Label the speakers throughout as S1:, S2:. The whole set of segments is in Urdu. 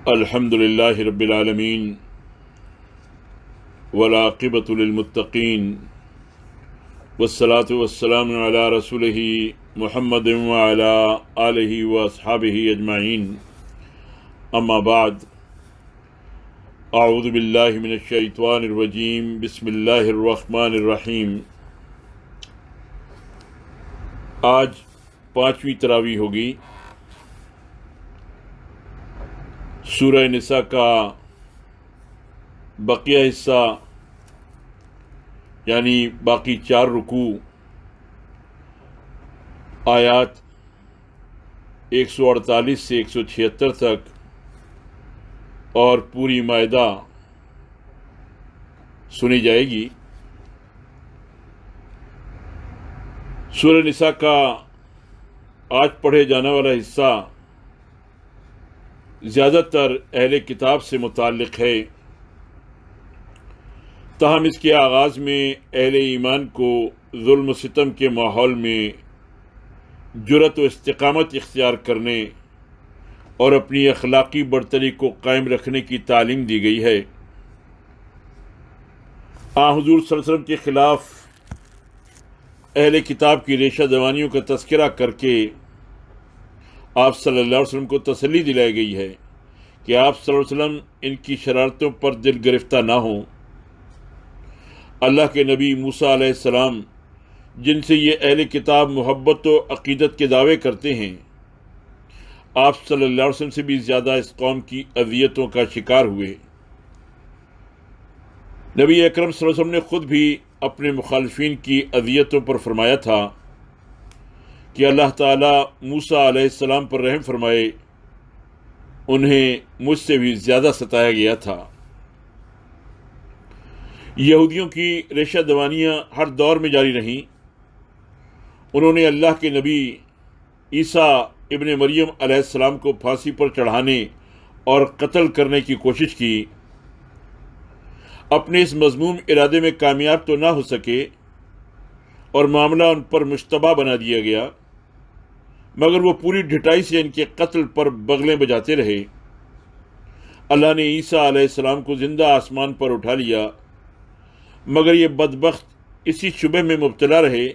S1: الحمد للہ رب العالمین والعاقبۃ للمتقین والصلاة والسلام علی رسولہ محمد وعلی آلہ واصحابہ اجمعین، اما بعد، اعوذ باللہ من الشیطان الرجیم، بسم اللہ الرحمن الرحیم۔ آج 5ویں تراویح ہوگی۔ سورہ نساء کا بقیہ حصہ یعنی باقی 4 رکوع آیات 148 سے 176 تک اور پوری مائدہ سنی جائے گی۔ سورہ نساء کا آج پڑھے جانے والا حصہ زیادہ تر اہل کتاب سے متعلق ہے، تاہم اس کے آغاز میں اہل ایمان کو ظلم و ستم کے ماحول میں جرأت و استقامت اختیار کرنے اور اپنی اخلاقی برتری کو قائم رکھنے کی تعلیم دی گئی ہے۔ حضور صلی اللہ علیہ وسلم کے خلاف اہل کتاب کی ریشہ دوانیوں کا تذکرہ کر کے آپ صلی اللہ علیہ وسلم کو تسلی دلائی گئی ہے کہ آپ صلی اللہ علیہ وسلم ان کی شرارتوں پر دل گرفتہ نہ ہوں۔ اللہ کے نبی موسیٰ علیہ السلام، جن سے یہ اہل کتاب محبت و عقیدت کے دعوے کرتے ہیں، آپ صلی اللہ علیہ وسلم سے بھی زیادہ اس قوم کی اذیتوں کا شکار ہوئے۔ نبی اکرم صلی اللہ علیہ وسلم نے خود بھی اپنے مخالفین کی اذیتوں پر فرمایا تھا کہ اللہ تعالیٰ موسیٰ علیہ السلام پر رحم فرمائے، انہیں مجھ سے بھی زیادہ ستایا گیا تھا۔ یہودیوں کی ریشہ دوانیاں ہر دور میں جاری رہیں۔ انہوں نے اللہ کے نبی عیسیٰ ابن مریم علیہ السلام کو پھانسی پر چڑھانے اور قتل کرنے کی کوشش کی۔ اپنے اس مذموم ارادے میں کامیاب تو نہ ہو سکے اور معاملہ ان پر مشتبہ بنا دیا گیا، مگر وہ پوری ڈھٹائی سے ان کے قتل پر بغلیں بجاتے رہے۔ اللہ نے عیسیٰ علیہ السلام کو زندہ آسمان پر اٹھا لیا، مگر یہ بدبخت اسی شبہ میں مبتلا رہے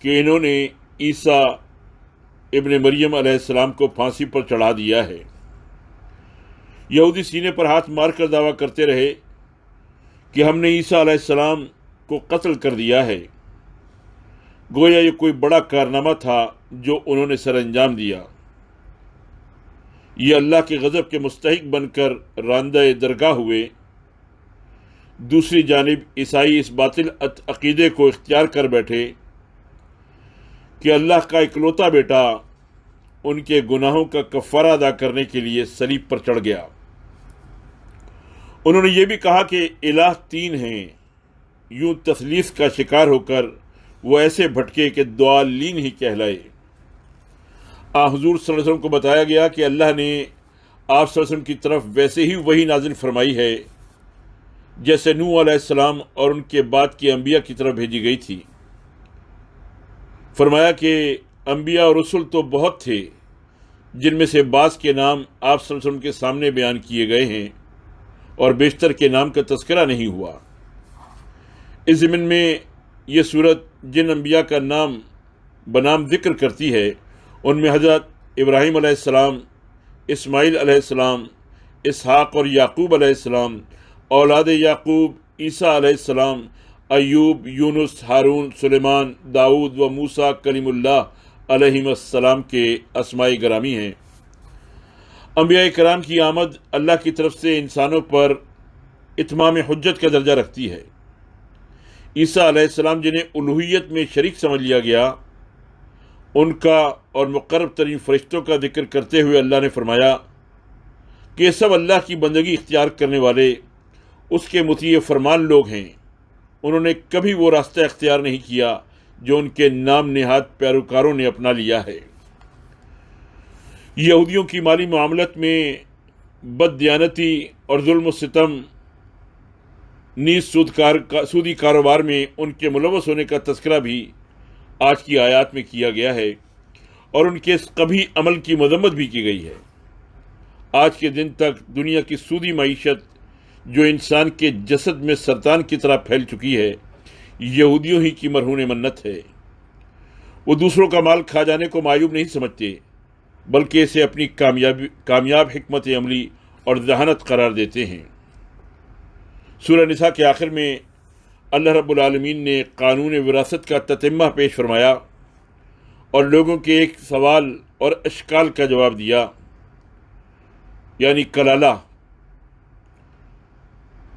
S1: کہ انہوں نے عیسیٰ ابن مریم علیہ السلام کو پھانسی پر چڑھا دیا ہے۔ یہودی سینے پر ہاتھ مار کر دعویٰ کرتے رہے کہ ہم نے عیسیٰ علیہ السلام کو قتل کر دیا ہے، گویا یہ کوئی بڑا کارنامہ تھا جو انہوں نے سر انجام دیا۔ یہ اللہ کے غضب کے مستحق بن کر راندہ درگاہ ہوئے۔ دوسری جانب عیسائی اس باطل عقیدے کو اختیار کر بیٹھے کہ اللہ کا اکلوتا بیٹا ان کے گناہوں کا کفارہ ادا کرنے کے لیے صلیب پر چڑھ گیا۔ انہوں نے یہ بھی کہا کہ الہ 3 ہیں۔ یوں تثلیث کا شکار ہو کر وہ ایسے بھٹکے کہ ضالین ہی کہلائے۔ حضور صلی اللہ علیہ وسلم کو بتایا گیا کہ اللہ نے آپ صلی اللہ علیہ وسلم کی طرف ویسے ہی وحی نازل فرمائی ہے جیسے نوح علیہ السلام اور ان کے بعد کے انبیاء کی طرف بھیجی گئی تھی۔ فرمایا کہ انبیاء اور رسل تو بہت تھے، جن میں سے بعض کے نام آپ صلی اللہ علیہ وسلم کے سامنے بیان کیے گئے ہیں اور بیشتر کے نام کا تذکرہ نہیں ہوا۔ اس ضمن میں یہ صورت جن انبیاء کا نام بنام ذکر کرتی ہے، ان میں حضرت ابراہیم علیہ السلام، اسماعیل علیہ السلام، اسحاق اور یعقوب علیہ السلام، اولاد یعقوب عیسیٰ علیہ السلام، ایوب، یونس، ہارون، سلیمان، داؤد و موسیٰ کلیم اللہ علیہم السلام کے اسماء گرامی ہیں۔ انبیاء کرام کی آمد اللہ کی طرف سے انسانوں پر اتمام حجت کا درجہ رکھتی ہے۔ عیسیٰ علیہ السلام جنہیں الوہیت میں شریک سمجھ لیا گیا، ان کا اور مقرب ترین فرشتوں کا ذکر کرتے ہوئے اللہ نے فرمایا کہ یہ سب اللہ کی بندگی اختیار کرنے والے، اس کے مطیع فرمان لوگ ہیں۔ انہوں نے کبھی وہ راستہ اختیار نہیں کیا جو ان کے نام نہاد پیروکاروں نے اپنا لیا ہے۔ یہودیوں کی مالی معاملت میں بد دیانتی اور ظلم و ستم، نیز سودی کاروبار میں ان کے ملوث ہونے کا تذکرہ بھی آج کی آیات میں کیا گیا ہے، اور ان کے اس قبیح عمل کی مذمت بھی کی گئی ہے۔ آج کے دن تک دنیا کی سودی معیشت جو انسان کے جسد میں سرطان کی طرح پھیل چکی ہے، یہودیوں ہی کی مرہون منت ہے۔ وہ دوسروں کا مال کھا جانے کو معیوب نہیں سمجھتے، بلکہ اسے اپنی کامیاب حکمت عملی اور ذہانت قرار دیتے ہیں۔ سورہ نساء کے آخر میں اللہ رب العالمین نے قانون وراثت کا تتمہ پیش فرمایا اور لوگوں کے ایک سوال اور اشکال کا جواب دیا، یعنی کلالہ،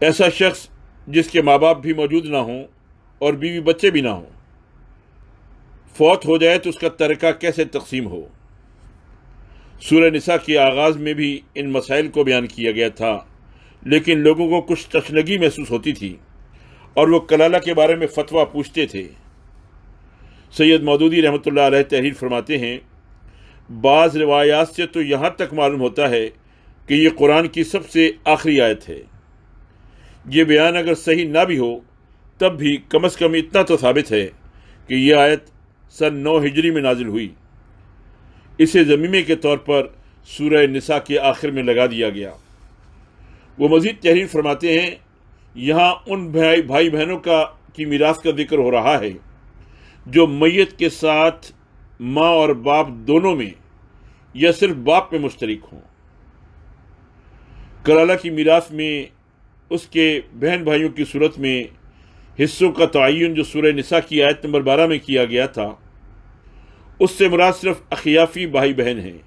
S1: ایسا شخص جس کے ماں باپ بھی موجود نہ ہوں اور بیوی بچے بھی نہ ہوں، فوت ہو جائے تو اس کا ترکہ کیسے تقسیم ہو۔ سورہ نساء کے آغاز میں بھی ان مسائل کو بیان کیا گیا تھا، لیکن لوگوں کو کچھ تشنگی محسوس ہوتی تھی اور وہ کلالہ کے بارے میں فتویٰ پوچھتے تھے۔ سید مودودی رحمۃ اللہ علیہ تحریر فرماتے ہیں، بعض روایات سے تو یہاں تک معلوم ہوتا ہے کہ یہ قرآن کی سب سے آخری آیت ہے۔ یہ بیان اگر صحیح نہ بھی ہو تب بھی کم از کم اتنا تو ثابت ہے کہ یہ آیت سن 9 ہجری میں نازل ہوئی۔ اسے ضمیمے کے طور پر سورہ نساء کے آخر میں لگا دیا گیا۔ وہ مزید تحریر فرماتے ہیں، یہاں ان بھائی بہنوں کی میراث کا ذکر ہو رہا ہے جو میت کے ساتھ ماں اور باپ دونوں میں یا صرف باپ میں مشترک ہوں۔ کلالہ کی میراث میں اس کے بہن بھائیوں کی صورت میں حصوں کا تعین جو سورہ نساء کی آیت نمبر 12 میں کیا گیا تھا، اس سے مراد صرف اخیافی بھائی بہن ہیں،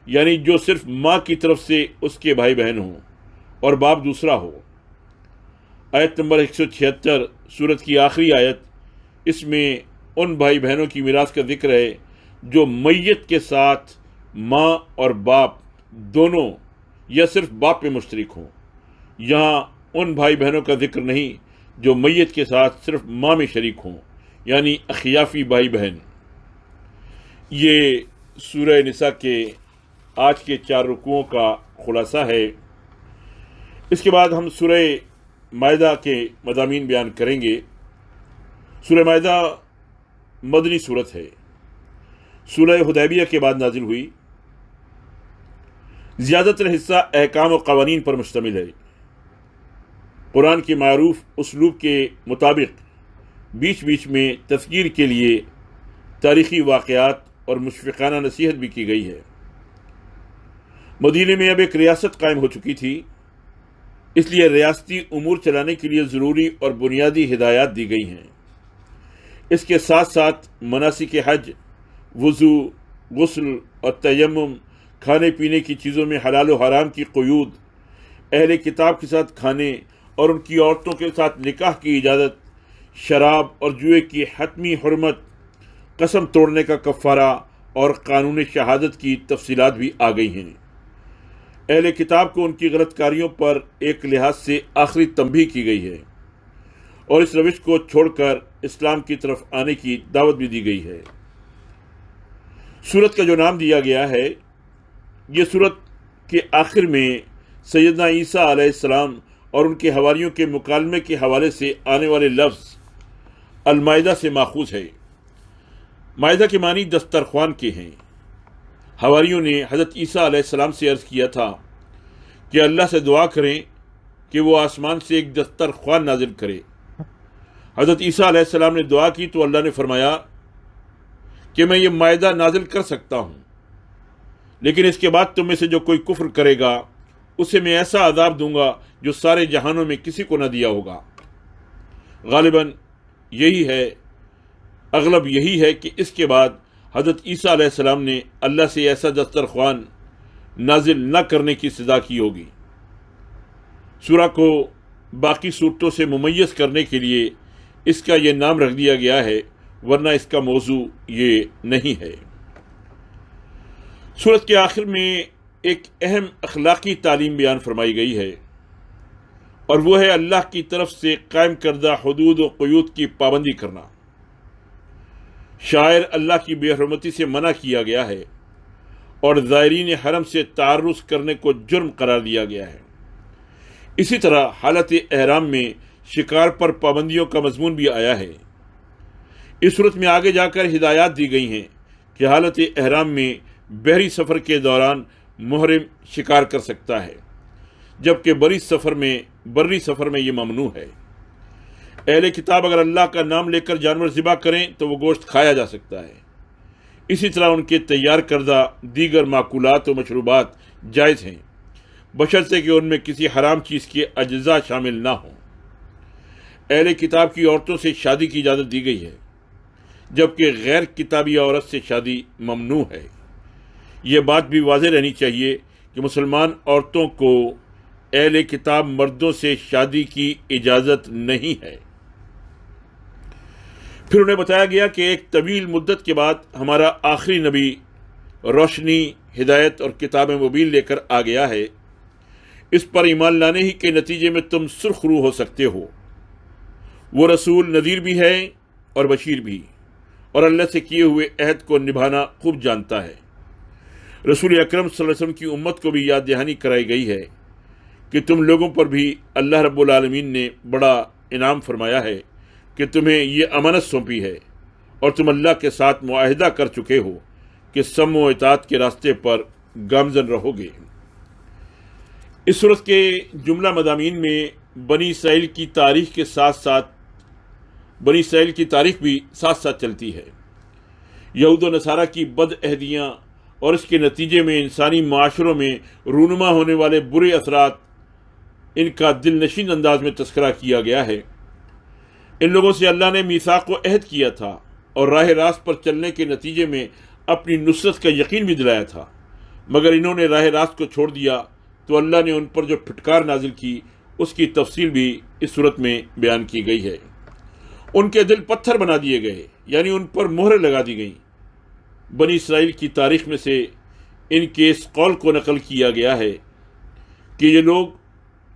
S1: یعنی جو صرف ماں کی طرف سے اس کے بھائی بہن ہوں اور باپ دوسرا ہو۔ آیت نمبر 176 سورت کی آخری آیت، اس میں ان بھائی بہنوں کی میراث کا ذکر ہے جو میت کے ساتھ ماں اور باپ دونوں یا صرف باپ میں مشترک ہوں۔ یہاں ان بھائی بہنوں کا ذکر نہیں جو میت کے ساتھ صرف ماں میں شریک ہوں، یعنی اخیافی بھائی بہن۔ یہ سورہ نساء کے آج کے 4 رکوعوں کا خلاصہ ہے۔ اس کے بعد ہم سورہ مائدہ کے مضامین بیان کریں گے۔ سورہ مائدہ مدنی سورت ہے، صلح حدیبیہ کے بعد نازل ہوئی۔ زیادہ تر حصہ احکام و قوانین پر مشتمل ہے۔ قرآن کے معروف اسلوب کے مطابق بیچ بیچ میں تذکیر کے لیے تاریخی واقعات اور مشفقانہ نصیحت بھی کی گئی ہے۔ مدینے میں اب ایک ریاست قائم ہو چکی تھی، اس لیے ریاستی امور چلانے کے لیے ضروری اور بنیادی ہدایات دی گئی ہیں۔ اس کے ساتھ ساتھ مناسک حج، وضو، غسل اور تیمم، کھانے پینے کی چیزوں میں حلال و حرام کی قیود، اہل کتاب کے ساتھ کھانے اور ان کی عورتوں کے ساتھ نکاح کی اجازت، شراب اور جوئے کی حتمی حرمت، قسم توڑنے کا کفارہ اور قانون شہادت کی تفصیلات بھی آ گئی ہیں۔ اہل کتاب کو ان کی غلط کاریوں پر ایک لحاظ سے آخری تنبیہ کی گئی ہے اور اس روش کو چھوڑ کر اسلام کی طرف آنے کی دعوت بھی دی گئی ہے۔ سورت کا جو نام دیا گیا ہے، یہ سورت کے آخر میں سیدنا عیسیٰ علیہ السلام اور ان کے حواریوں کے مکالمے کے حوالے سے آنے والے لفظ المائدہ سے ماخوذ ہے۔ مائدہ کے معنی دسترخوان کے ہیں۔ حواریوں نے حضرت عیسیٰ علیہ السلام سے عرض کیا تھا کہ اللہ سے دعا کریں کہ وہ آسمان سے ایک دسترخوان نازل کرے۔ حضرت عیسیٰ علیہ السلام نے دعا کی تو اللہ نے فرمایا کہ میں یہ مائدہ نازل کر سکتا ہوں، لیکن اس کے بعد تم میں سے جو کوئی کفر کرے گا اسے میں ایسا عذاب دوں گا جو سارے جہانوں میں کسی کو نہ دیا ہوگا۔ غالباً اغلب یہی ہے کہ اس کے بعد حضرت عیسیٰ علیہ السلام نے اللہ سے ایسا دسترخوان نازل نہ کرنے کی سزا کی ہوگی۔ سورہ کو باقی صورتوں سے ممیز کرنے کے لیے اس کا یہ نام رکھ دیا گیا ہے، ورنہ اس کا موضوع یہ نہیں ہے۔ سورت کے آخر میں ایک اہم اخلاقی تعلیم بیان فرمائی گئی ہے، اور وہ ہے اللہ کی طرف سے قائم کردہ حدود و قیود کی پابندی کرنا۔ شاعر اللہ کی بے حرمتی سے منع کیا گیا ہے اور زائرین حرم سے تعرض کرنے کو جرم قرار دیا گیا ہے۔ اسی طرح حالت احرام میں شکار پر پابندیوں کا مضمون بھی آیا ہے۔ اس صورت میں آگے جا کر ہدایات دی گئی ہیں کہ حالت احرام میں بحری سفر کے دوران محرم شکار کر سکتا ہے، جبکہ بری سفر میں یہ ممنوع ہے۔ اہل کتاب اگر اللہ کا نام لے کر جانور ذبح کریں تو وہ گوشت کھایا جا سکتا ہے۔ اسی طرح ان کے تیار کردہ دیگر معقولات و مشروبات جائز ہیں، بشرطے کہ ان میں کسی حرام چیز کے اجزاء شامل نہ ہوں۔ اہل کتاب کی عورتوں سے شادی کی اجازت دی گئی ہے، جبکہ غیر کتابی عورت سے شادی ممنوع ہے۔ یہ بات بھی واضح رہنی چاہیے کہ مسلمان عورتوں کو اہل کتاب مردوں سے شادی کی اجازت نہیں ہے۔ پھر انہیں بتایا گیا کہ ایک طویل مدت کے بعد ہمارا آخری نبی روشنی، ہدایت اور کتاب مبین لے کر آ گیا ہے۔ اس پر ایمان لانے ہی کے نتیجے میں تم سرخ روح ہو سکتے ہو۔ وہ رسول نذیر بھی ہے اور بشیر بھی، اور اللہ سے کیے ہوئے عہد کو نبھانا خوب جانتا ہے۔ رسول اکرم صلی اللہ علیہ وسلم کی امت کو بھی یاد دہانی کرائی گئی ہے کہ تم لوگوں پر بھی اللہ رب العالمین نے بڑا انعام فرمایا ہے کہ تمہیں یہ امانت سونپی ہے، اور تم اللہ کے ساتھ معاہدہ کر چکے ہو کہ سمع و اطاعت کے راستے پر گامزن رہو گے۔ اس سورت کے جملہ مضامین میں بنی اسرائیل کی تاریخ بھی ساتھ ساتھ چلتی ہے۔ یہود و نصارہ کی بد عہدیاں اور اس کے نتیجے میں انسانی معاشروں میں رونما ہونے والے برے اثرات، ان کا دل نشین انداز میں تذکرہ کیا گیا ہے۔ ان لوگوں سے اللہ نے میثاق و عہد کیا تھا اور راہ راست پر چلنے کے نتیجے میں اپنی نصرت کا یقین بھی دلایا تھا، مگر انہوں نے راہ راست کو چھوڑ دیا تو اللہ نے ان پر جو پھٹکار نازل کی اس کی تفصیل بھی اس صورت میں بیان کی گئی ہے۔ ان کے دل پتھر بنا دیے گئے، یعنی ان پر مہریں لگا دی گئیں۔ بنی اسرائیل کی تاریخ میں سے ان کے اس قول کو نقل کیا گیا ہے کہ یہ لوگ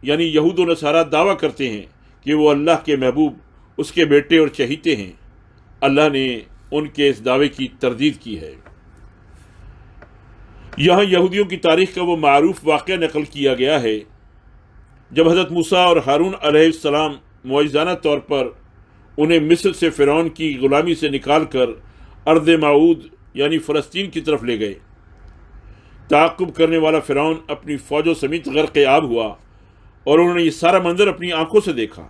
S1: یعنی یہود و نصارہ دعویٰ کرتے ہیں کہ وہ اللہ کے محبوب، اس کے بیٹے اور چہیتے ہیں۔ اللہ نے ان کے اس دعوے کی تردید کی ہے۔ یہاں یہودیوں کی تاریخ کا وہ معروف واقعہ نقل کیا گیا ہے جب حضرت موسیٰ اور ہارون علیہ السلام معجزانہ طور پر انہیں مصر سے فرعون کی غلامی سے نکال کر ارض موعود یعنی فلسطین کی طرف لے گئے۔ تعاقب کرنے والا فرعون اپنی فوجوں سمیت غرق آب ہوا اور انہوں نے یہ سارا منظر اپنی آنکھوں سے دیکھا۔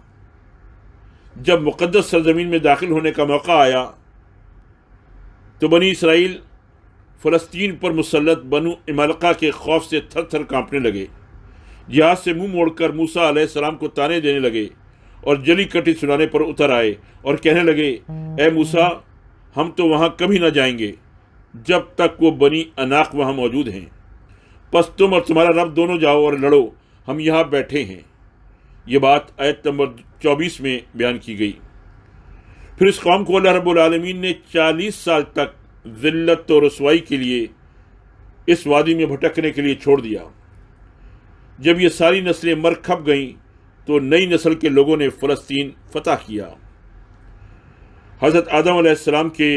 S1: جب مقدس سرزمین میں داخل ہونے کا موقع آیا تو بنی اسرائیل فلسطین پر مسلط بنو عمالقہ کے خوف سے تھر تھر کانپنے لگے۔ جہاز سے منہ موڑ کر موسیٰ علیہ السلام کو تانے دینے لگے اور جلی کٹی سنانے پر اتر آئے اور کہنے لگے، اے موسیٰ، ہم تو وہاں کبھی نہ جائیں گے جب تک وہ بنی اناق وہاں موجود ہیں، پس تم اور تمہارا رب دونوں جاؤ اور لڑو، ہم یہاں بیٹھے ہیں۔ یہ بات آیت نمبر 24 میں بیان کی گئی۔ پھر اس قوم کو اللہ رب العالمین نے 40 سال تک ذلت و رسوائی کے لیے اس وادی میں بھٹکنے کے لیے چھوڑ دیا۔ جب یہ ساری نسلیں مر کھپ گئیں تو نئی نسل کے لوگوں نے فلسطین فتح کیا۔ حضرت آدم علیہ السلام کے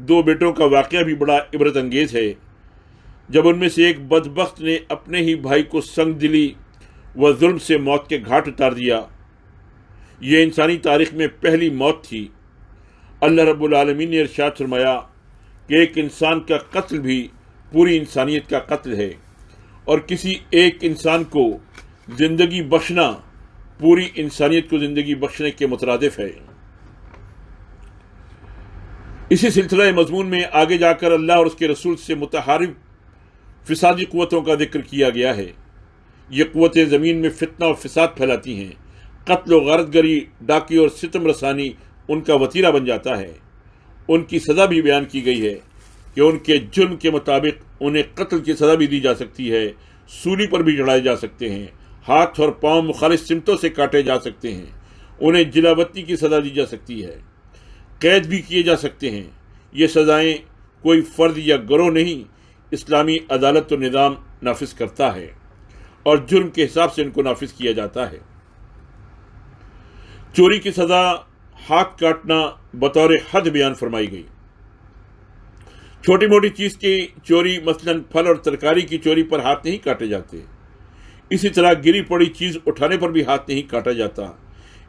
S1: 2 بیٹوں کا واقعہ بھی بڑا عبرت انگیز ہے۔ جب ان میں سے ایک بدبخت نے اپنے ہی بھائی کو سنگ دلی و ظلم سے موت کے گھاٹ اتار دیا، یہ انسانی تاریخ میں پہلی موت تھی۔ اللہ رب العالمین نے ارشاد فرمایا کہ ایک انسان کا قتل بھی پوری انسانیت کا قتل ہے، اور کسی ایک انسان کو زندگی بخشنا پوری انسانیت کو زندگی بخشنے کے مترادف ہے۔ اسی سلسلہ مضمون میں آگے جا کر اللہ اور اس کے رسول سے متحارب فسادی قوتوں کا ذکر کیا گیا ہے۔ یہ قوتیں زمین میں فتنہ و فساد پھیلاتی ہیں، قتل و غارت گری، ڈاکی اور ستم رسانی ان کا وتیرہ بن جاتا ہے۔ ان کی سزا بھی بیان کی گئی ہے کہ ان کے جرم کے مطابق انہیں قتل کی سزا بھی دی جا سکتی ہے، سولی پر بھی چڑھائے جا سکتے ہیں، ہاتھ اور پاؤں مخالف سمتوں سے کاٹے جا سکتے ہیں، انہیں جلاوطنی کی سزا دی جا سکتی ہے، قید بھی کیے جا سکتے ہیں۔ یہ سزائیں کوئی فرد یا گروہ نہیں، اسلامی عدالت و نظام نافذ کرتا ہے اور جرم کے حساب سے ان کو نافذ کیا جاتا ہے۔ چوری کی سزا ہاتھ کاٹنا بطور حد بیان فرمائی گئی۔ چھوٹی موٹی چیز کی چوری مثلا پھل اور ترکاری کی چوری پر ہاتھ نہیں کاٹے جاتے، اسی طرح گری پڑی چیز اٹھانے پر بھی ہاتھ نہیں کاٹا جاتا۔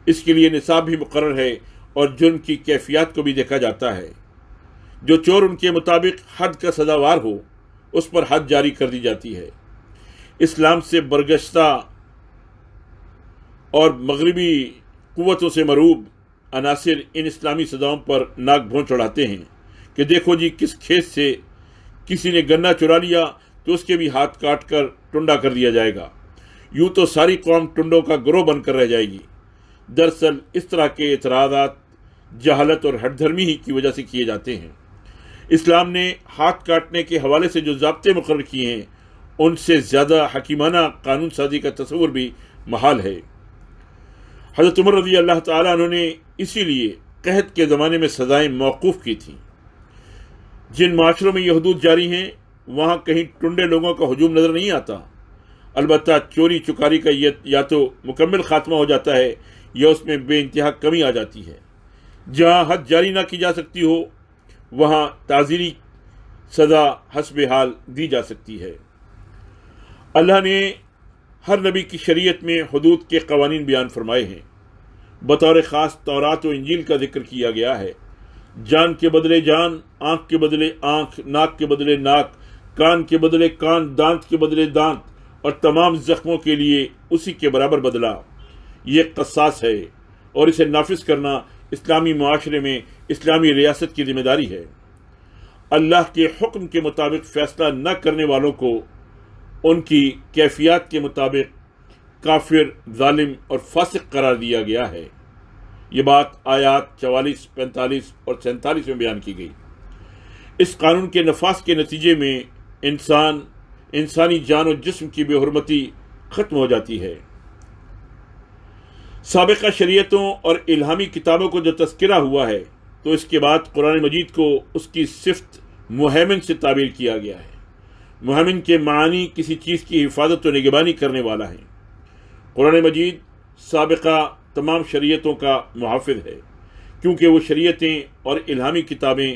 S1: اس کے لیے نصاب بھی مقرر ہے اور جرم کی کیفیات کو بھی دیکھا جاتا ہے۔ جو چور ان کے مطابق حد کا سزاوار ہو اس پر حد جاری کر دی جاتی ہے۔ اسلام سے برگشتہ اور مغربی قوتوں سے مرعوب عناصر ان اسلامی صداؤں پر ناک بھون چڑھاتے ہیں کہ دیکھو جی، کس کھیت سے کسی نے گنا چرا لیا تو اس کے بھی ہاتھ کاٹ کر ٹنڈا کر دیا جائے گا، یوں تو ساری قوم ٹنڈوں کا گروہ بن کر رہ جائے گی۔ دراصل اس طرح کے اعتراضات جہالت اور ہٹ دھرمی ہی کی وجہ سے کیے جاتے ہیں۔ اسلام نے ہاتھ کاٹنے کے حوالے سے جو ضابطے مقرر کیے ہیں، ان سے زیادہ حکیمانہ قانون سازی کا تصور بھی محال ہے۔ حضرت عمر رضی اللہ تعالیٰ عنہ نے اسی لیے قحط کے زمانے میں سزائیں موقوف کی تھیں۔ جن معاشروں میں یہ حدود جاری ہیں وہاں کہیں ٹنڈے لوگوں کا ہجوم نظر نہیں آتا، البتہ چوری چکاری کا یا تو مکمل خاتمہ ہو جاتا ہے یا اس میں بے انتہا کمی آ جاتی ہے۔ جہاں حد جاری نہ کی جا سکتی ہو وہاں تعزیری سزا حسب حال دی جا سکتی ہے۔ اللہ نے ہر نبی کی شریعت میں حدود کے قوانین بیان فرمائے ہیں۔ بطور خاص تورات و انجیل کا ذکر کیا گیا ہے۔ جان کے بدلے جان، آنکھ کے بدلے آنکھ، ناک کے بدلے ناک، کان کے بدلے کان، دانت کے بدلے دانت، اور تمام زخموں کے لیے اسی کے برابر بدلہ۔ یہ قصاص ہے اور اسے نافذ کرنا اسلامی معاشرے میں اسلامی ریاست کی ذمہ داری ہے۔ اللہ کے حکم کے مطابق فیصلہ نہ کرنے والوں کو ان کی کیفیات کے مطابق کافر، ظالم اور فاسق قرار دیا گیا ہے۔ یہ بات آیات 44، 45 اور 47 میں بیان کی گئی۔ اس قانون کے نفاذ کے نتیجے میں انسانی جان و جسم کی بے حرمتی ختم ہو جاتی ہے۔ سابقہ شریعتوں اور الہامی کتابوں کو جو تذکرہ ہوا ہے تو اس کے بعد قرآن مجید کو اس کی صفت مہیمن سے تعبیر کیا گیا ہے۔ مہیمن کے معنی کسی چیز کی حفاظت و نگہبانی کرنے والا ہے۔ قرآن مجید سابقہ تمام شریعتوں کا محافظ ہے، کیونکہ وہ شریعتیں اور الہامی کتابیں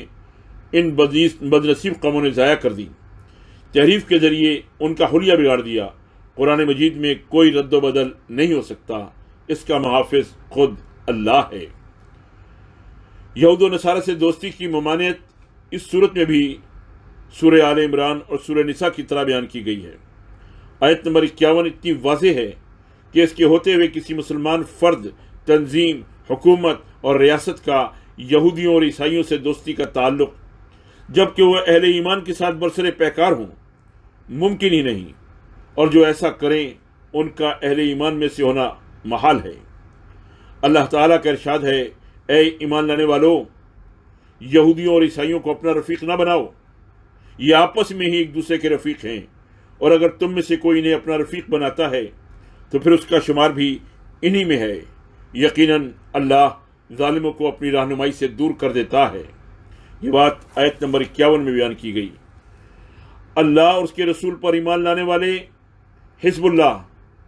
S1: ان بدنصیب قوموں نے ضائع کر دی، تحریف کے ذریعے ان کا حلیہ بگاڑ دیا۔ قرآن مجید میں کوئی رد و بدل نہیں ہو سکتا، اس کا محافظ خود اللہ ہے۔ یہود و نصارہ سے دوستی کی ممانعت اس صورت میں بھی سورہ آل عمران اور سورہ نساء کی طرح بیان کی گئی ہے۔ آیت نمبر 51 اتنی واضح ہے کہ اس کے ہوتے ہوئے کسی مسلمان فرد، تنظیم، حکومت اور ریاست کا یہودیوں اور عیسائیوں سے دوستی کا تعلق، جبکہ وہ اہل ایمان کے ساتھ برسر پیکار ہوں، ممکن ہی نہیں، اور جو ایسا کریں ان کا اہل ایمان میں سے ہونا محال ہے۔ اللہ تعالیٰ کا ارشاد ہے، اے ایمان لانے والو، یہودیوں اور عیسائیوں کو اپنا رفیق نہ بناؤ، یہ آپس میں ہی ایک دوسرے کے رفیق ہیں، اور اگر تم میں سے کوئی انہیں اپنا رفیق بناتا ہے تو پھر اس کا شمار بھی انہی میں ہے۔ یقیناً اللہ ظالموں کو اپنی رہنمائی سے دور کر دیتا ہے۔ یہ بات آیت نمبر 51 میں بیان کی گئی۔ اللہ اور اس کے رسول پر ایمان لانے والے حزب اللہ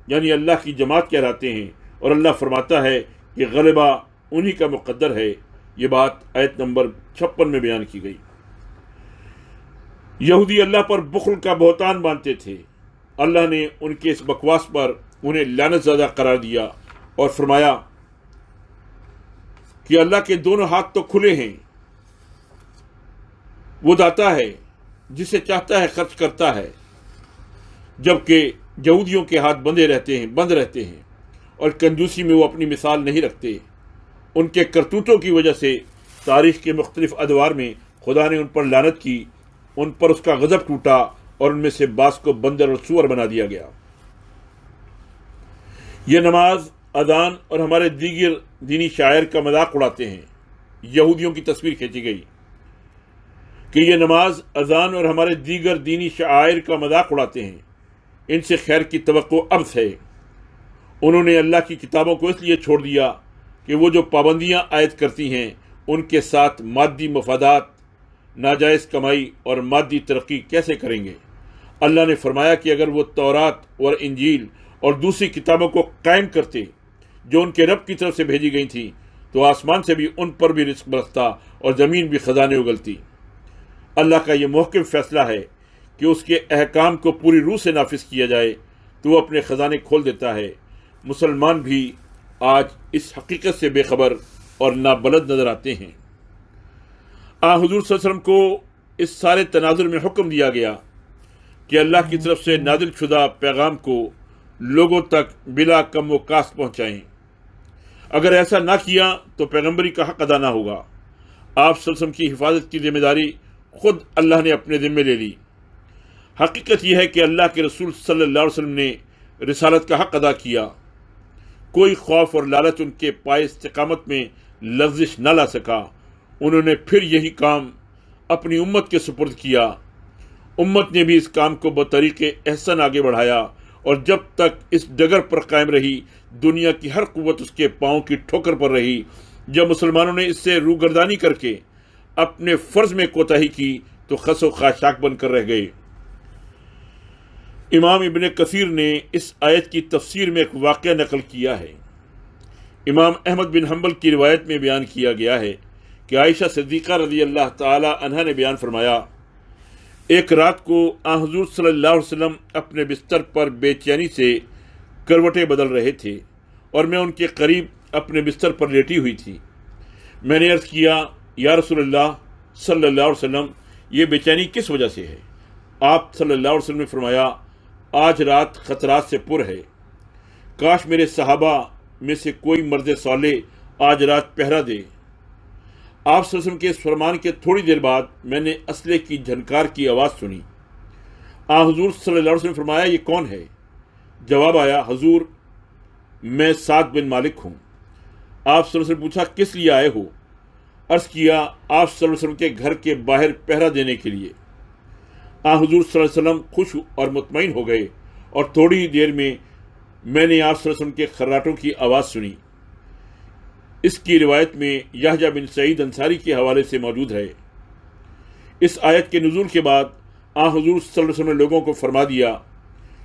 S1: یعنی اللہ کی جماعت کہلاتے ہیں، اور اللہ فرماتا ہے کہ غلبہ انہی کا مقدر ہے۔ یہ بات آیت نمبر 56 میں بیان کی گئی۔ یہودی اللہ پر بخل کا بہتان باندھتے تھے۔ اللہ نے ان کے اس بکواس پر انہیں لعنت زدہ قرار دیا اور فرمایا کہ اللہ کے دونوں ہاتھ تو کھلے ہیں، وہ داتا ہے، جسے چاہتا ہے خرچ کرتا ہے، جبکہ یہودیوں کے ہاتھ بند رہتے ہیں اور کنجوسی میں وہ اپنی مثال نہیں رکھتے۔ ان کے کرتوتوں کی وجہ سے تاریخ کے مختلف ادوار میں خدا نے ان پر لعنت کی، ان پر اس کا غضب ٹوٹا اور ان میں سے بعض کو بندر اور سور بنا دیا گیا۔ یہ نماز، اذان اور ہمارے دیگر دینی شعائر کا مذاق اڑاتے ہیں۔ یہودیوں کی تصویر کھینچی گئی کہ یہ نماز، اذان اور ہمارے دیگر دینی شعائر کا مذاق اڑاتے ہیں، ان سے خیر کی توقع عبث ہے۔ انہوں نے اللہ کی کتابوں کو اس لیے چھوڑ دیا کہ وہ جو پابندیاں عائد کرتی ہیں ان کے ساتھ مادی مفادات، ناجائز کمائی اور مادی ترقی کیسے کریں گے۔ اللہ نے فرمایا کہ اگر وہ تورات اور انجیل اور دوسری کتابوں کو قائم کرتے جو ان کے رب کی طرف سے بھیجی گئی تھیں تو آسمان سے بھی ان پر بھی رزق برستا اور زمین بھی خزانے اگلتی۔ اللہ کا یہ محکم فیصلہ ہے کہ اس کے احکام کو پوری روح سے نافذ کیا جائے تو وہ اپنے خزانے کھول دیتا ہے۔ مسلمان بھی آج اس حقیقت سے بے خبر اور نابلد نظر آتے ہیں۔ حضور صلی اللہ علیہ وسلم کو اس سارے تناظر میں حکم دیا گیا کہ اللہ کی طرف سے نازل شدہ پیغام کو لوگوں تک بلا کم و کاست پہنچائیں۔ اگر ایسا نہ کیا تو پیغمبری کا حق ادا نہ ہوگا۔ آپ صلی اللہ علیہ وسلم کی حفاظت کی ذمہ داری خود اللہ نے اپنے ذمے لے لی۔ حقیقت یہ ہے کہ اللہ کے رسول صلی اللہ علیہ وسلم نے رسالت کا حق ادا کیا۔ کوئی خوف اور لالچ ان کے پائے استقامت میں لغزش نہ لا سکا۔ انہوں نے پھر یہی کام اپنی امت کے سپرد کیا۔ امت نے بھی اس کام کو بطریق احسن آگے بڑھایا، اور جب تک اس ڈگر پر قائم رہی، دنیا کی ہر قوت اس کے پاؤں کی ٹھوکر پر رہی۔ جب مسلمانوں نے اس سے روگردانی کر کے اپنے فرض میں کوتاہی کی تو خس و خاشاک بن کر رہ گئے۔ امام ابن کثیر نے اس آیت کی تفسیر میں ایک واقعہ نقل کیا ہے۔ امام احمد بن حنبل کی روایت میں بیان کیا گیا ہے کہ عائشہ صدیقہ رضی اللہ تعالی عنہا نے بیان فرمایا، ایک رات کو آن حضور صلی اللہ علیہ وسلم اپنے بستر پر بے چینی سے کروٹیں بدل رہے تھے، اور میں ان کے قریب اپنے بستر پر لیٹی ہوئی تھی۔ میں نے عرض کیا، یا رسول اللہ صلی اللہ علیہ وسلم، یہ بے چینی کس وجہ سے ہے؟ آپ صلی اللہ علیہ وسلم نے فرمایا، آج رات خطرات سے پر ہے، کاش میرے صحابہ میں سے کوئی مرد صالح آج رات پہرا دے۔ آپ صلی اللہ علیہ وسلم کے اس فرمان کے تھوڑی دیر بعد میں نے اسلحے کی جھنکار کی آواز سنی۔ حضور صلی اللہ علیہ وسلم نے فرمایا، یہ کون ہے؟ جواب آیا، حضور میں سعد بن مالک ہوں۔ آپ صلی اللہ علیہ وسلم نے پوچھا، کس لیے آئے ہو؟ عرض کیا، آپ صلی اللہ علیہ وسلم کے گھر کے باہر پہرا دینے کے لیے۔ حضور صلی اللہ علیہ وسلم خوش اور مطمئن ہو گئے، اور تھوڑی ہی دیر میں نے آپ صلی اللہ علیہ وسلم کے خراٹوں کی آواز سنی۔ اس کی روایت میں یحییٰ بن سعید انصاری کے حوالے سے موجود ہے۔ اس آیت کے نزول کے بعد حضور صلی اللہ علیہ وسلم نے لوگوں کو فرما دیا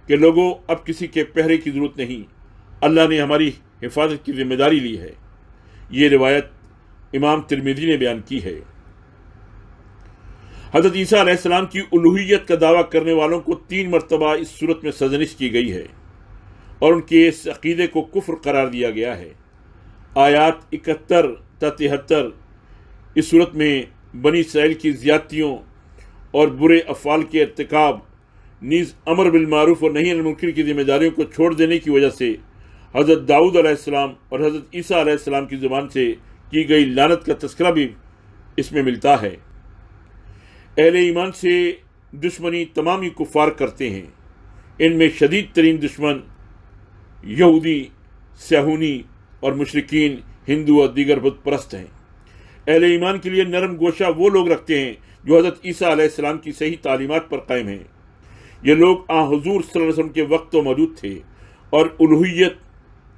S1: کہ لوگوں، اب کسی کے پہرے کی ضرورت نہیں، اللہ نے ہماری حفاظت کی ذمہ داری لی ہے۔ یہ روایت امام ترمذی نے بیان کی ہے۔ حضرت عیسیٰ علیہ السلام کی الوہیت کا دعویٰ کرنے والوں کو 3 مرتبہ اس صورت میں سرزنش کی گئی ہے، اور ان کے اس عقیدے کو کفر قرار دیا گیا ہے۔ آیات 71 تا 73 اس صورت میں بنی اسرائیل کی زیادتیوں اور برے افعال کے ارتکاب، نیز امر بالمعروف اور نہی عن المنکر کی ذمہ داریوں کو چھوڑ دینے کی وجہ سے حضرت داؤد علیہ السلام اور حضرت عیسیٰ علیہ السلام کی زبان سے کی گئی لعنت کا تذکرہ بھی اس میں ملتا ہے۔ اہل ایمان سے دشمنی تمام ہی کفار کرتے ہیں۔ ان میں شدید ترین دشمن یہودی، صہیونی اور مشرکین، ہندو اور دیگر بت پرست ہیں۔ اہل ایمان کے لیے نرم گوشہ وہ لوگ رکھتے ہیں جو حضرت عیسیٰ علیہ السلام کی صحیح تعلیمات پر قائم ہیں۔ یہ لوگ حضور صلی اللہ علیہ وسلم کے وقت تو موجود تھے، اور الوہیت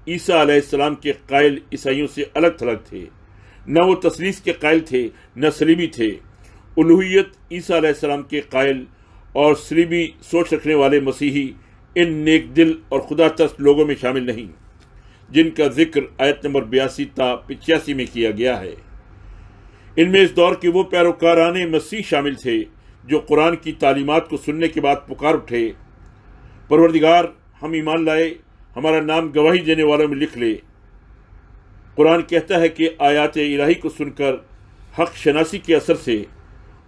S1: عیسیٰ علیہ السلام کے قائل عیسائیوں سے الگ تھلگ تھے۔ نہ وہ تثلیث کے قائل تھے، نہ صلیبی تھے۔ الوہیت عیسیٰ علیہ السلام کے قائل اور صلیبی سوچ رکھنے والے مسیحی ان نیک دل اور خدا ترس لوگوں میں شامل نہیں، جن کا ذکر آیت نمبر 82 تا 85 میں کیا گیا ہے۔ ان میں اس دور کے وہ پیروکاران مسیح شامل تھے جو قرآن کی تعلیمات کو سننے کے بعد پکار اٹھے، پروردگار ہم ایمان لائے، ہمارا نام گواہی دینے والوں میں لکھ لے۔ قرآن کہتا ہے کہ آیات الہی کو سن کر حق شناسی کے اثر سے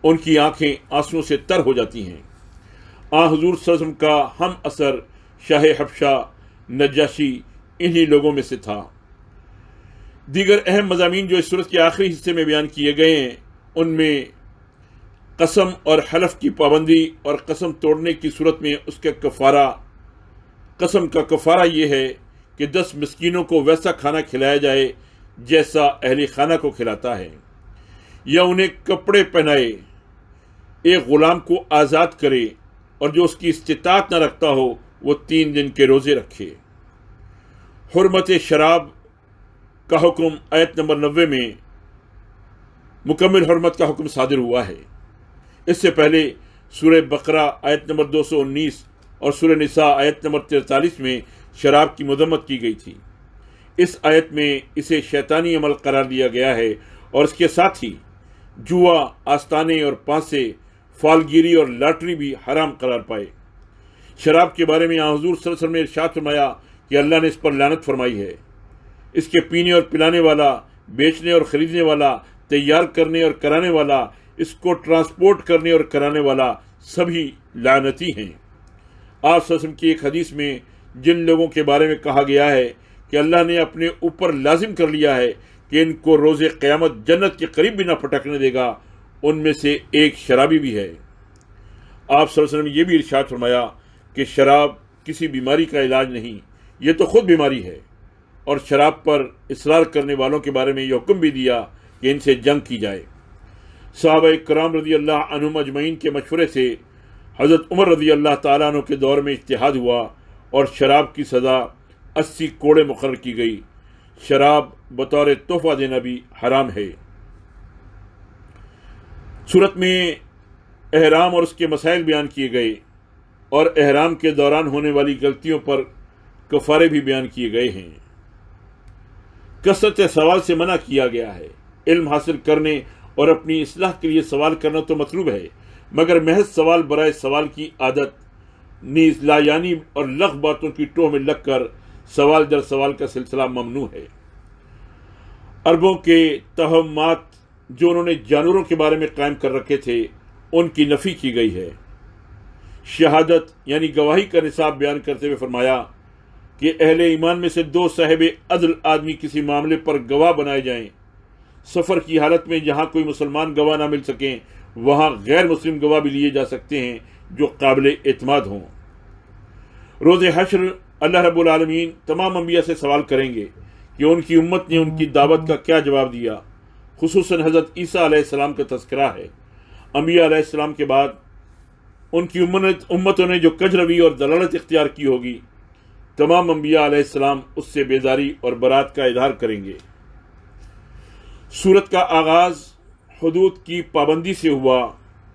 S1: ان کی آنکھیں آنسوؤں سے تر ہو جاتی ہیں۔ حضور صلی اللہ علیہ وسلم کا ہم اثر شاہ حبشہ نجاشی انہی لوگوں میں سے تھا۔ دیگر اہم مضامین جو اس سورت کے آخری حصے میں بیان کیے گئے ہیں، ان میں قسم اور حلف کی پابندی اور قسم توڑنے کی صورت میں اس کا کفارہ۔ قسم کا کفارہ یہ ہے کہ 10 مسکینوں کو ویسا کھانا کھلایا جائے جیسا اہل خانہ کو کھلاتا ہے، یا انہیں کپڑے پہنائے، ایک غلام کو آزاد کرے، اور جو اس کی استطاعت نہ رکھتا ہو وہ 3 دن کے روزے رکھے۔ حرمت شراب کا حکم آیت نمبر 90 میں مکمل حرمت کا حکم صادر ہوا ہے۔ اس سے پہلے سورہ بقرہ آیت نمبر 219 اور سورہ نساء آیت نمبر 43 میں شراب کی مذمت کی گئی تھی۔ اس آیت میں اسے شیطانی عمل قرار دیا گیا ہے، اور اس کے ساتھ ہی جوا، آستانے اور پانسے، فالگیری اور لاٹری بھی حرام قرار پائے۔ شراب کے بارے میں حضور صلی اللہ علیہ وسلم نے ارشاد فرمایا کہ اللہ نے اس پر لعنت فرمائی ہے۔ اس کے پینے اور پلانے والا، بیچنے اور خریدنے والا، تیار کرنے اور کرانے والا، اس کو ٹرانسپورٹ کرنے اور کرانے والا سبھی لعنتی ہیں۔ آپ صلی اللہ علیہ وسلم کی ایک حدیث میں جن لوگوں کے بارے میں کہا گیا ہے کہ اللہ نے اپنے اوپر لازم کر لیا ہے کہ ان کو روز قیامت جنت کے قریب بھی نہ پھٹکنے دے گا، ان میں سے ایک شرابی بھی ہے۔ آپ صلی اللہ علیہ وسلم نے یہ بھی ارشاد فرمایا کہ شراب کسی بیماری کا علاج نہیں، یہ تو خود بیماری ہے، اور شراب پر اصرار کرنے والوں کے بارے میں یہ حکم بھی دیا کہ ان سے جنگ کی جائے۔ صحابہ کرام رضی اللہ عنہم اجمعین کے مشورے سے حضرت عمر رضی اللہ تعالیٰ عنہ کے دور میں اجتہاد ہوا اور شراب کی سزا 80 کوڑے مقرر کی گئی۔ شراب بطور تحفہ دینا بھی حرام ہے۔ سورت میں احرام اور اس کے مسائل بیان کیے گئے اور احرام کے دوران ہونے والی غلطیوں پر کفارے بھی بیان کیے گئے ہیں۔ کثرت سوال سے منع کیا گیا ہے۔ علم حاصل کرنے اور اپنی اصلاح کے لیے سوال کرنا تو مطلوب ہے، مگر محض سوال برائے سوال کی عادت نیز لا یعنی اور لغ باتوں کی ٹوہ میں لگ کر سوال در سوال کا سلسلہ ممنوع ہے۔ عربوں کے توہمات جو انہوں نے جانوروں کے بارے میں قائم کر رکھے تھے ان کی نفی کی گئی ہے۔ شہادت یعنی گواہی کا نصاب بیان کرتے ہوئے فرمایا کہ اہل ایمان میں سے 2 صاحب عدل آدمی کسی معاملے پر گواہ بنائے جائیں، سفر کی حالت میں جہاں کوئی مسلمان گواہ نہ مل سکیں وہاں غیر مسلم گواہ بھی لیے جا سکتے ہیں جو قابل اعتماد ہوں۔ روز حشر اللہ رب العالمین تمام انبیاء سے سوال کریں گے کہ ان کی امت نے ان کی دعوت کا کیا جواب دیا۔ خصوصاً حضرت عیسیٰ علیہ السلام کا تذکرہ ہے۔ انبیاء علیہ السلام کے بعد ان کی امتوں نے جو کجروی اور دلالت اختیار کی ہوگی، تمام انبیاء علیہ السلام اس سے بیداری اور برات کا اظہار کریں گے۔ سورت کا آغاز حدود کی پابندی سے ہوا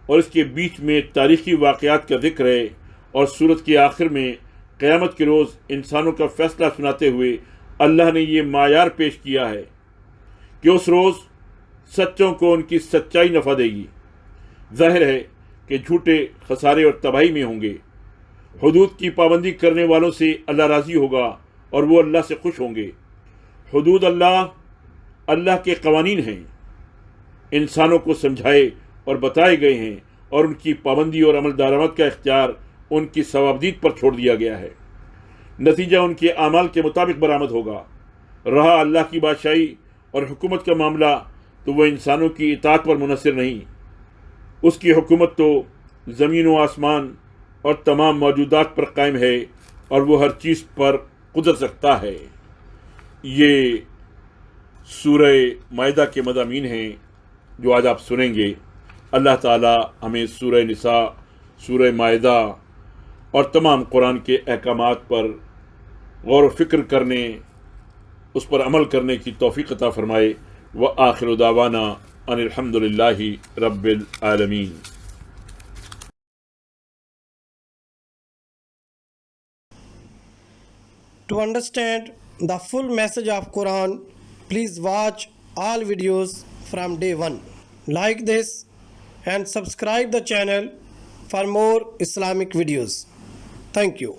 S1: اور اس کے بیچ میں تاریخی واقعات کا ذکر ہے، اور سورت کے آخر میں قیامت کے روز انسانوں کا فیصلہ سناتے ہوئے اللہ نے یہ معیار پیش کیا ہے کہ اس روز سچوں کو ان کی سچائی نفع دے گی۔ ظاہر ہے کہ جھوٹے خسارے اور تباہی میں ہوں گے۔ حدود کی پابندی کرنے والوں سے اللہ راضی ہوگا اور وہ اللہ سے خوش ہوں گے۔ حدود اللہ کے قوانین ہیں، انسانوں کو سمجھائے اور بتائے گئے ہیں، اور ان کی پابندی اور عمل درآمد کا اختیار ان کی ثوابدید پر چھوڑ دیا گیا ہے۔ نتیجہ ان کے اعمال کے مطابق برآمد ہوگا۔ رہا اللہ کی بادشاہی اور حکومت کا معاملہ تو وہ انسانوں کی اطاعت پر منحصر نہیں، اس کی حکومت تو زمین و آسمان اور تمام موجودات پر قائم ہے، اور وہ ہر چیز پر قدرت رکھتا ہے۔ یہ سورہ مائدہ کے مضامین ہیں جو آج آپ سنیں گے۔ اللہ تعالی ہمیں سورہ نساء، سورہ مائدہ اور تمام قرآن کے احکامات پر غور و فکر کرنے، اس پر عمل کرنے کی توفیق عطا فرمائے۔ وآخر دعوانا ان الحمد للہ رب العالمین۔
S2: To understand the full message of Quran, please watch all videos from day one. Like this and subscribe the channel for more Islamic videos. Thank you.